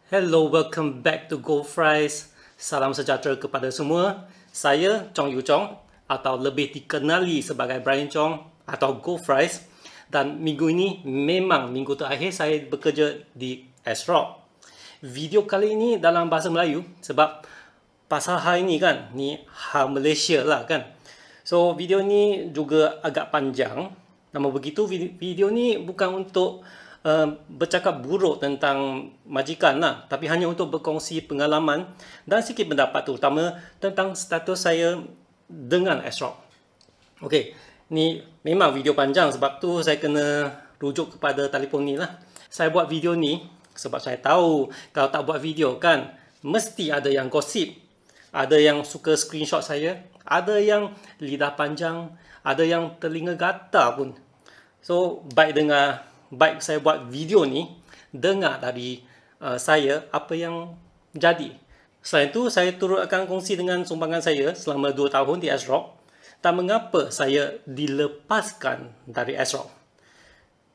Hello, welcome back to Go Fries. Salam sejahtera kepada semua. Saya Chong Yu Chong atau lebih dikenali sebagai Brian Chong atau Go Fries. Dan minggu ini memang minggu terakhir saya bekerja di ASRock. Video kali ini dalam bahasa Melayu sebab pasal hari ni kan, ni hal Malaysia lah kan. So video ni juga agak panjang. Namun begitu video ni bukan untuk bercakap buruk tentang majikan lah, tapi hanya untuk berkongsi pengalaman dan sikit pendapat terutama tentang status saya dengan ASRock. Okey, ni memang video panjang sebab tu saya kena rujuk kepada telefon ni lah. Saya buat video ni sebab saya tahu kalau tak buat video kan mesti ada yang gosip, ada yang suka screenshot saya, ada yang lidah panjang, ada yang telinga gatal pun. So baik saya buat video ni, dengar dari saya apa yang jadi. Selain itu, saya turut akan kongsi dengan sumbangan saya selama 2 tahun di ASRock dan mengapa saya dilepaskan dari ASRock.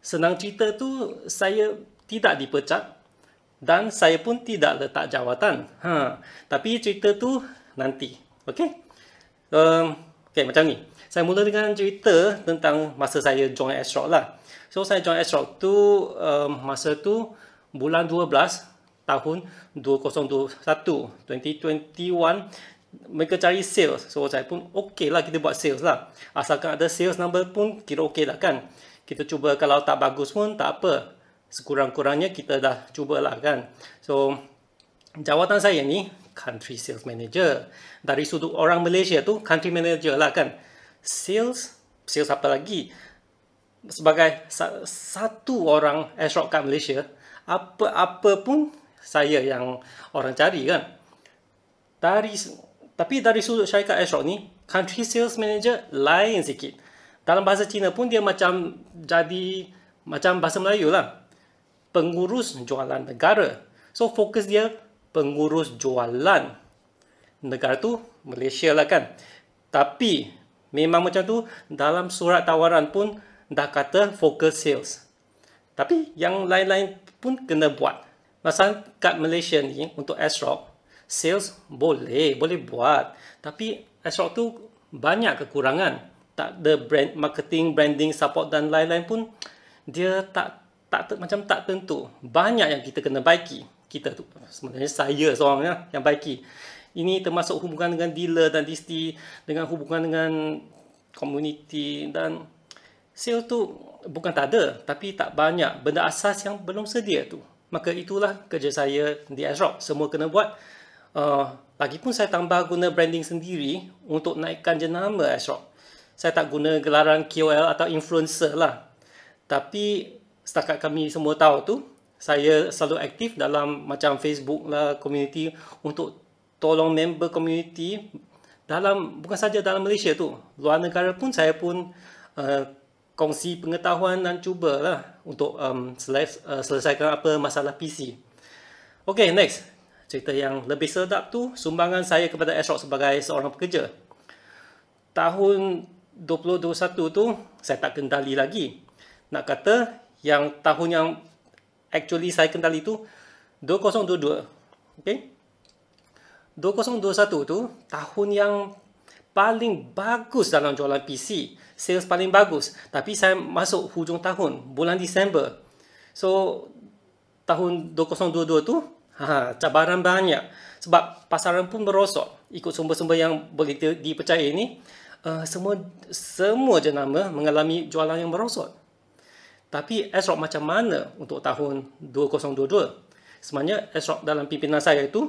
Senang cerita tu, saya tidak dipecat dan saya pun tidak letak jawatan. Tapi cerita tu nanti. Okey? Okey, macam ni. Saya mula dengan cerita tentang masa saya join ASRock lah. So saya join ASRock tu masa tu bulan 12 tahun 2021 mereka cari sales. So saya pun okey lah kita buat sales lah. Asalkan ada sales number pun kira okey lah kan. Kita cuba kalau tak bagus pun tak apa. Sekurang-kurangnya kita dah cubalah kan. So jawatan saya ni country sales manager. Dari sudut orang Malaysia tu country manager lah kan. Sales apa lagi? Sebagai satu orang ASRock kat Malaysia, apa pun saya yang orang cari kan. Tapi dari sudut syarikat ASRock ni, country sales manager lain sikit. Dalam bahasa Cina pun dia macam jadi macam bahasa Melayu lah. Pengurus jualan negara. So fokus dia pengurus jualan negara tu Malaysia lah kan. Tapi memang macam tu dalam surat tawaran pun dah kata fokus sales. Tapi yang lain-lain pun kena buat. Masalah kat Malaysia ni untuk ASRock, sales boleh buat. Tapi ASRock tu banyak kekurangan. Tak ada brand marketing, branding, support dan lain-lain pun dia macam tak tentu. Banyak yang kita kena baiki. Kita tu sebenarnya saya seorang yang baiki. Ini termasuk hubungan dengan dealer dan disti, dengan hubungan dengan community dan sales tu bukan tak ada, tapi tak banyak benda asas yang belum sedia tu. Maka itulah kerja saya di ASRock. Semua kena buat. Lagipun saya tambah guna branding sendiri untuk naikkan jenama ASRock. Saya tak guna gelaran KOL atau influencer lah. Tapi setakat kami semua tahu tu, saya selalu aktif dalam macam Facebook lah, community untuk tolong member community dalam bukan saja dalam Malaysia tu, luar negara pun saya pun kongsi pengetahuan dan cubalah untuk selesaikan apa masalah PC. Okay, next. Cerita yang lebih sedap tu, sumbangan saya kepada ASRock sebagai seorang pekerja. Tahun 2021 tu, saya tak kendali lagi. Nak kata, yang tahun yang actually saya kendali tu, 2022. Okay? 2021 tu, tahun yang paling bagus dalam jualan PC. Sales paling bagus. Tapi saya masuk hujung tahun, bulan Disember. So, tahun 2022 tu, cabaran banyak. Sebab pasaran pun merosot. Ikut sumber-sumber yang boleh dipercaya ni, semua jenama mengalami jualan yang merosot. Tapi ASRock macam mana untuk tahun 2022? Sebenarnya ASRock dalam pimpinan saya itu,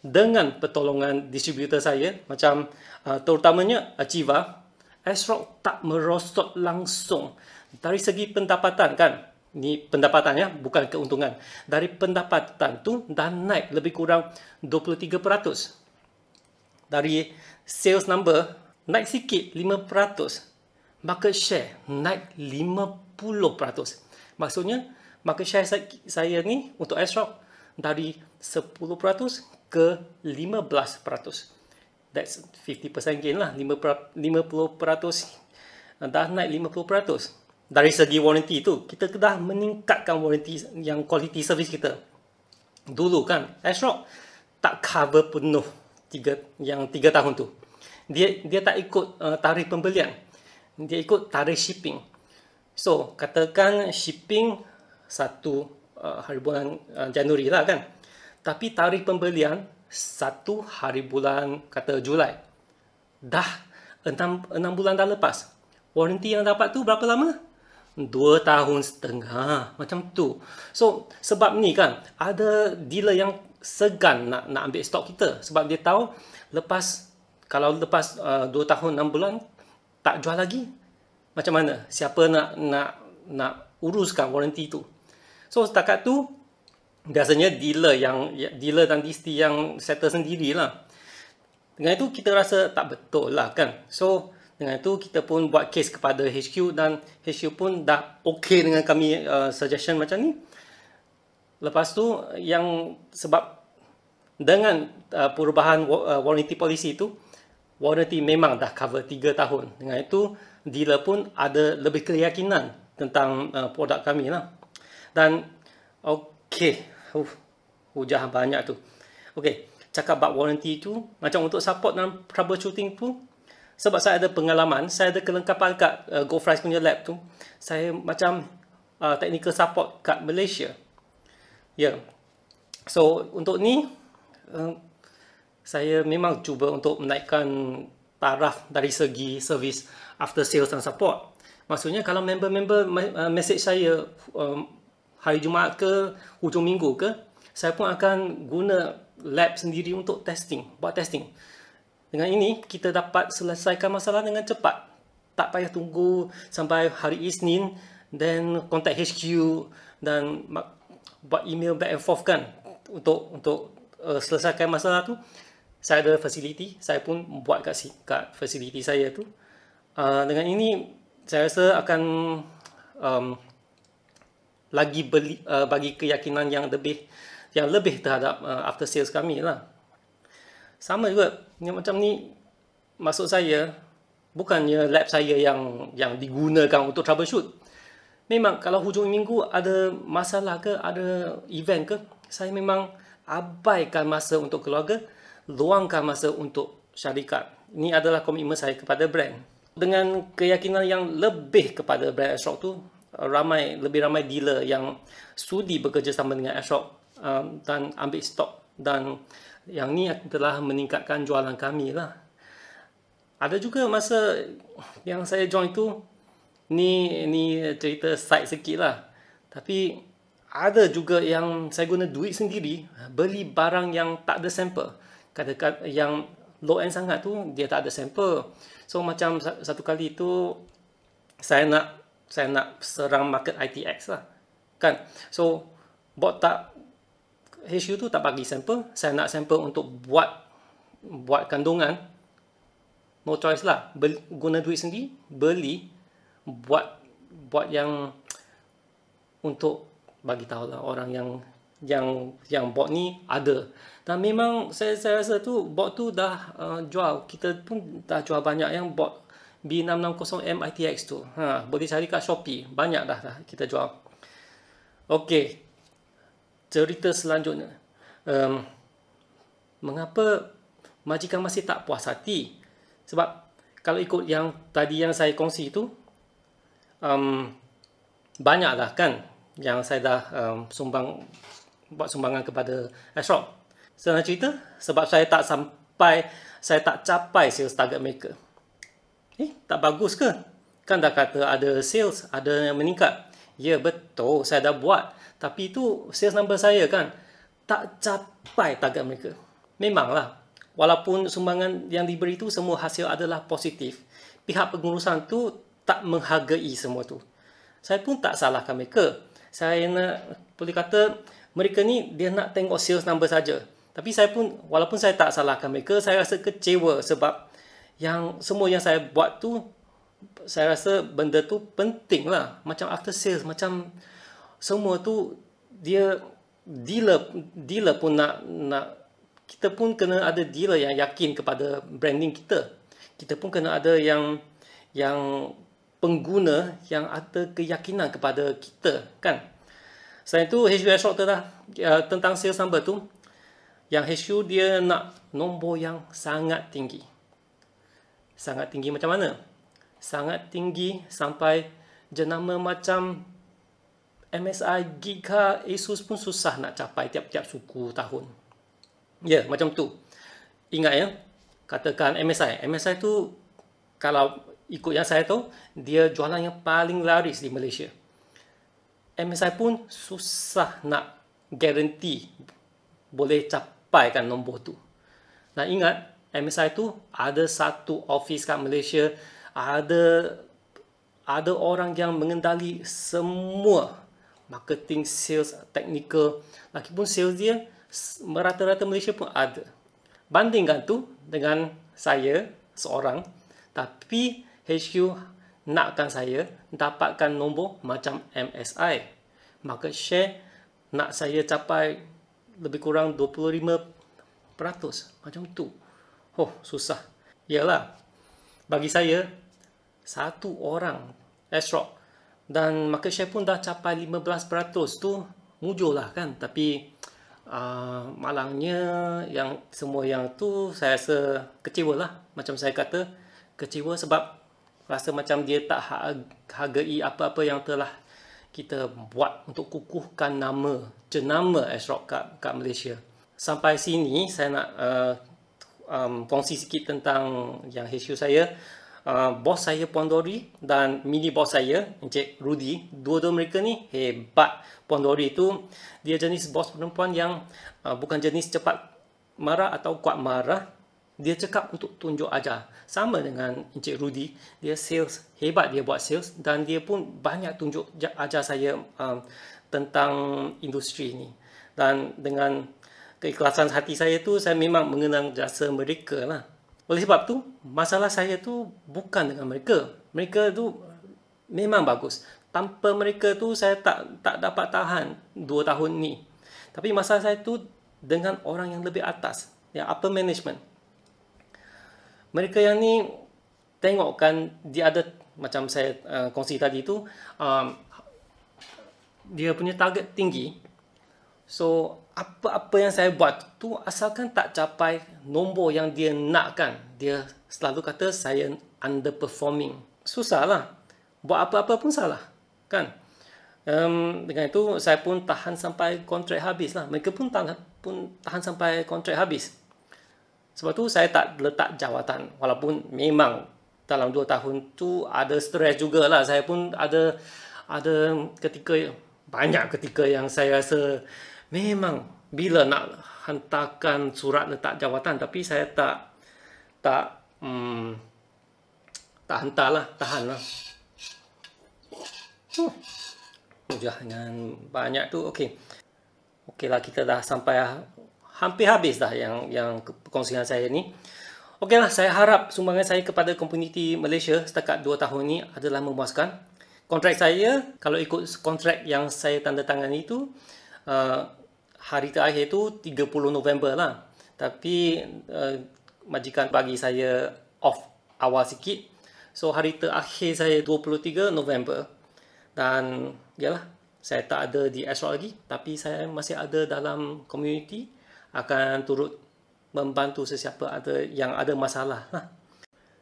dengan pertolongan distributor saya, macam terutamanya Achieva, ASRock tak merosot langsung. Dari segi pendapatan kan, ni pendapatan ya, bukan keuntungan. Dari pendapatan tu dah naik lebih kurang 23%. Dari sales number naik sikit 5%. Market share naik 50%. Maksudnya market share saya ni untuk ASRock dari 10% ke 15%. That's 50% gain lah. 50% dah naik 50%. Dari segi warranty tu, kita dah meningkatkan warranty yang quality service kita. Dulu kan ASRock tak cover penuh 3 tahun tu. Dia tak ikut tarikh pembelian. Dia ikut tarikh shipping. So, katakan shipping 1 hari bulan Januari lah kan. Tapi tarikh pembelian 1 hari bulan kata Julai. Dah 6 bulan dah lepas. Warranty yang dapat tu berapa lama? 2 tahun setengah. Macam tu. So, sebab ni kan, ada dealer yang segan nak ambil stok kita. Sebab dia tahu kalau lepas 2 tahun 6 bulan tak jual lagi, macam mana? Siapa nak uruskan warranty tu? So, setakat tu, biasanya dealer dan disti yang settle sendirilah. Dengan itu, kita rasa tak betul lah kan. So, dengan itu, kita pun buat case kepada HQ dan HQ pun dah okay dengan kami suggestion macam ni. Lepas tu, sebab dengan perubahan warranty policy tu, warranty memang dah cover 3 tahun. Dengan itu, dealer pun ada lebih keyakinan tentang produk kami lah. Dan, okay. Hujah banyak tu. Okay, cakap about warranty tu, macam untuk support dan troubleshooting tu, sebab saya ada pengalaman, saya ada kelengkapan kat GoFries punya lab tu. Saya macam technical support kat Malaysia. Ya. So, untuk ni, saya memang cuba untuk menaikkan taraf dari segi servis after sales dan support. Maksudnya, kalau member-member message saya hari Jumaat ke, hujung minggu ke, saya pun akan guna lab sendiri untuk buat testing. Dengan ini, kita dapat selesaikan masalah dengan cepat. Tak payah tunggu sampai hari Isnin, then contact HQ dan buat email back and forth kan. Untuk selesaikan masalah tu, saya ada facility, saya pun buat kat facility saya tu. Dengan ini, saya rasa akan lagi bagi keyakinan yang lebih terhadap after sales kami lah. Sama juga, macam ni, maksud saya, bukannya lab saya yang digunakan untuk troubleshoot. Memang kalau hujung minggu ada masalah ke, ada event ke, saya memang abaikan masa untuk keluarga, luangkan masa untuk syarikat. Ini adalah komitmen saya kepada brand. Dengan keyakinan yang lebih kepada brand ASRock tu, lebih ramai dealer yang sudi bekerjasama dengan ASRock dan ambil stok, dan yang ni telah meningkatkan jualan kami lah. Ada juga masa yang saya join tu, ni cerita side sikit lah. Tapi ada juga yang saya guna duit sendiri, beli barang yang tak ada sampel. Katakan yang low end sangat tu, dia tak ada sampel. So macam satu kali tu, saya nak serang market ITX lah. Kan? So, HQ tu tak bagi sampel, saya nak sampel untuk buat kandungan, no choice lah, guna duit sendiri, beli, buat yang untuk bagi tahu lah orang yang bot ni ada. Dan memang saya rasa tu bot tu dah jual, kita pun dah jual banyak yang bot B660M ITX tu. Boleh cari kat Shopee, banyak dah kita jual. Okey. Cerita selanjutnya, mengapa majikan masih tak puas hati? Sebab kalau ikut yang tadi yang saya kongsi tu, banyaklah kan yang saya dah buat sumbangan kepada ASRock. Senang cerita, sebab saya tak capai sales target mereka. Tak bagus ke? Kan dah kata ada sales, ada yang meningkat. Ya betul, saya dah buat. Tapi itu sales number saya kan tak capai target mereka. Memanglah, walaupun sumbangan yang diberi itu semua hasil adalah positif, pihak pengurusan tu tak menghargai semua tu. Saya pun tak salahkan mereka. Saya boleh kata mereka ni dia nak tengok sales number saja. Tapi saya pun, walaupun saya tak salahkan mereka, saya rasa kecewa sebab semua yang saya buat tu, saya rasa benda tu penting lah. Macam after sales, macam semua tu dia dealer pun nak kita pun kena ada dealer yang yakin kepada branding kita. Kita pun kena ada yang pengguna yang ada keyakinan kepada kita kan. Selain itu, HQ Asrock tentang sales number tu, yang HQ dia nak nombor yang sangat tinggi. Sangat tinggi macam mana? Sangat tinggi sampai jenama macam MSI, Giga, Asus pun susah nak capai tiap-tiap suku tahun. Ya, macam tu. Ingat ya, katakan MSI. MSI tu kalau ikut yang saya tahu, dia jualan yang paling laris di Malaysia. MSI pun susah nak guarantee boleh capaikan nombor tu. Nah ingat, MSI tu ada satu office kat Malaysia, ada orang yang mengendali semua marketing, sales, technical. Lagipun sales dia merata-rata Malaysia pun ada. Bandingkan tu dengan saya seorang, tapi HQ nakkan saya dapatkan nombor macam MSI. Market share nak saya capai lebih kurang 25%. Macam tu. Oh, susah. Yalah, bagi saya, satu orang Asrock dan market share pun dah capai 15% tu mujur lah kan. Tapi malangnya yang semua yang tu saya rasa kecewa lah. Macam saya kata, kecewa sebab rasa macam dia tak hargai apa-apa yang telah kita buat untuk kukuhkan jenama Asrock kat Malaysia. Sampai sini saya nak kongsi sikit tentang yang HQ saya. Bos saya Puan Dori dan mini bos saya Encik Rudy, dua-dua mereka ni hebat. Puan Dori tu dia jenis bos perempuan yang bukan jenis cepat marah atau kuat marah. Dia cakap untuk tunjuk ajar. Sama dengan Encik Rudy, dia sales, hebat dia buat sales dan dia pun banyak tunjuk ajar saya tentang industri ni. Dan dengan keikhlasan hati saya tu, saya memang mengenang jasa mereka lah. Oleh sebab tu, masalah saya tu bukan dengan mereka. Mereka tu memang bagus. Tanpa mereka tu, saya tak dapat tahan 2 tahun ni. Tapi masalah saya tu dengan orang yang lebih atas, yang upper management. Mereka yang ni tengokkan dia ada, macam saya kongsi tadi tu, dia punya target tinggi. So apa-apa yang saya buat tu asalkan tak capai nombor yang dia nakkan, dia selalu kata saya underperforming. Susah lah, buat apa-apa pun salah kan. Dengan itu saya pun tahan sampai kontrak habis lah. Mereka pun tahan sampai kontrak habis. Sebab tu saya tak letak jawatan. Walaupun memang dalam 2 tahun tu ada stres jugalah. Saya pun ada banyak ketika yang saya rasa memang bila nak hantarkan surat letak jawatan, tapi saya tak hantarlah, tahanlah. Jangan banyak tu. Okeylah, kita dah sampai hampir habis dah yang perkongsian saya ni. Okeylah, saya harap sumbangan saya kepada komuniti Malaysia setakat 2 tahun ni adalah memuaskan. Kontrak saya, kalau ikut kontrak yang saya tanda tangan itu, hari terakhir tu 30 November lah. Tapi majikan bagi saya off awal sikit. So hari terakhir saya 23 November. Dan yalah, saya tak ada di Asrock lagi, tapi saya masih ada dalam komuniti, akan turut membantu sesiapa yang ada masalah lah.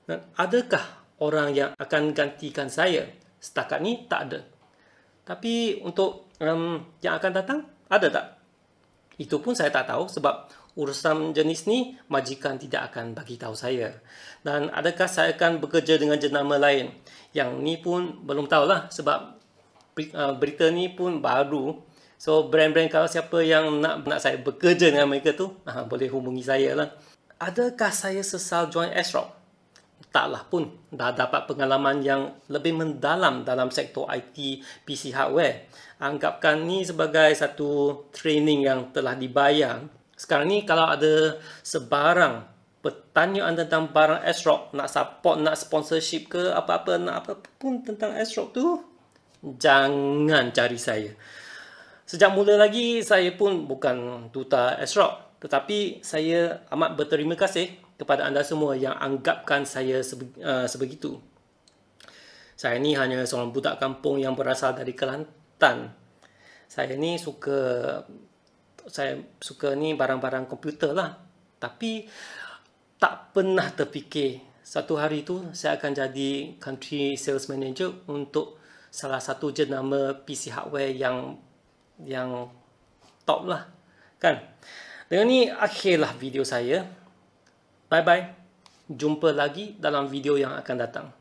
Dan adakah orang yang akan gantikan saya? Setakat ni tak ada. Tapi untuk yang akan datang, ada tak? Itu pun saya tak tahu sebab urusan jenis ni majikan tidak akan bagi tahu saya. Dan adakah saya akan bekerja dengan jenama lain? Yang ni pun belum tahulah sebab berita ni pun baru. So brand-brand kalau siapa yang nak saya bekerja dengan mereka tu, boleh hubungi saya lah. Adakah saya sesal join Asrock? Taklah pun, dah dapat pengalaman yang lebih mendalam dalam sektor IT PC hardware. Anggapkan ni sebagai satu training yang telah dibayar. Sekarang ni kalau ada sebarang pertanyaan tentang barang Asrock, nak support, nak sponsorship ke apa-apa, nak apa pun tentang Asrock tu, jangan cari saya. Sejak mula lagi, saya pun bukan duta Asrock, tetapi saya amat berterima kasih kepada anda semua yang anggapkan saya sebegitu. Saya ni hanya seorang budak kampung yang berasal dari Kelantan. Saya suka ni barang-barang komputer lah. Tapi tak pernah terfikir satu hari tu saya akan jadi country sales manager untuk salah satu jenama PC hardware yang top lah, kan. Dengan ni akhirlah video saya. Bye bye. Jumpa lagi dalam video yang akan datang.